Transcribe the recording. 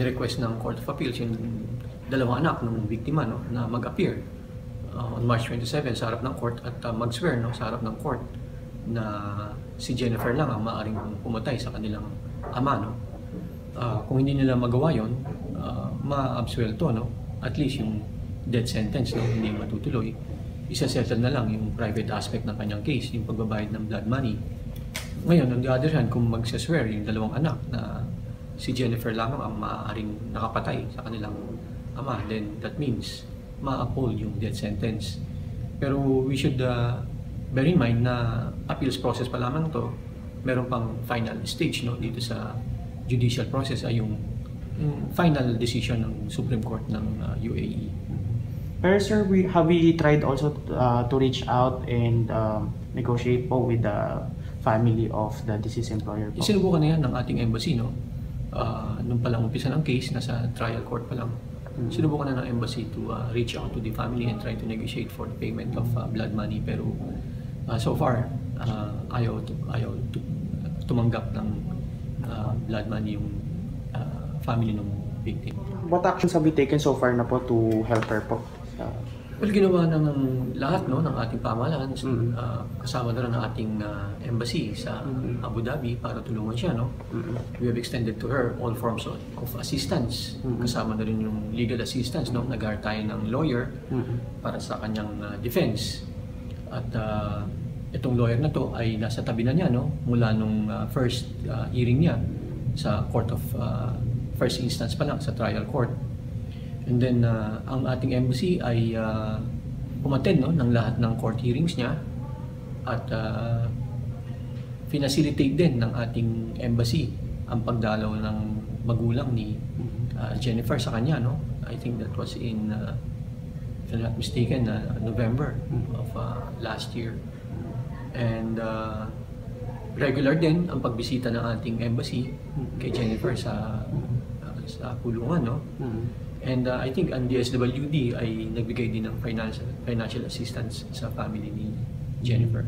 request ng Court of Appeals yung dalawang anak ng biktima, no, na mag-appear on March 27 sa harap ng court at mag-swear, no, sa harap ng court na si Jennifer lang ang maaaring pumatay sa kanilang ama, no. Kung hindi nila magawa yon, ma-absuelto, no, at least yung death sentence, no, hindi matutuloy. Isa-settle na lang yung private aspect ng kanyang case, yung pagbabayad ng blood money. Ngayon, on the other hand, kung magsaswear yung dalawang anak na si Jennifer lamang ang maaaring nakapatay sa kanilang ama, then that means ma-uphold yung death sentence. Pero we should bear in mind na appeals process pa lamang to, meron pang final stage, no, dito sa judicial process ay yung final decision ng Supreme Court ng UAE. Pero sir, have we tried also to reach out and negotiate po with the family of the deceased employer po? Sinubukan na yan ng ating embassy, no? Nung palang umpisa ng case, nasa trial court pa lang. Sinubukan na ng embassy to reach out to the family and try to negotiate for the payment of blood money. Pero so far, ayaw tumanggap ng blood money yung family ng victim. What actions have we taken so far na po to help her po? Well, ginawa na ng lahat, no, ng ating pamahalaan, kasama na rin ng ating embassy sa Abu Dhabi para tulungan siya, no. We have extended to her all forms of assistance. Kasama na rin yung legal assistance, no. Nag-hire tayo ng lawyer para sa kanyang defense. At itong lawyer na to ay nasa tabi na niya, no, mula nung first hearing niya sa Court of First Instance pa lang, sa trial court. And then, ang ating embassy ay umattend, no, ng lahat ng court hearings niya at facilitate din ng ating embassy ang pagdalaw ng magulang ni Jennifer sa kanya, no. I think that was in, if I'm not mistaken, November of last year. And regular din ang pagbisita ng ating embassy kay Jennifer sa kulungan, no. And I think ang DSWD ay nagbigay din ng financial assistance sa family ni Jennifer.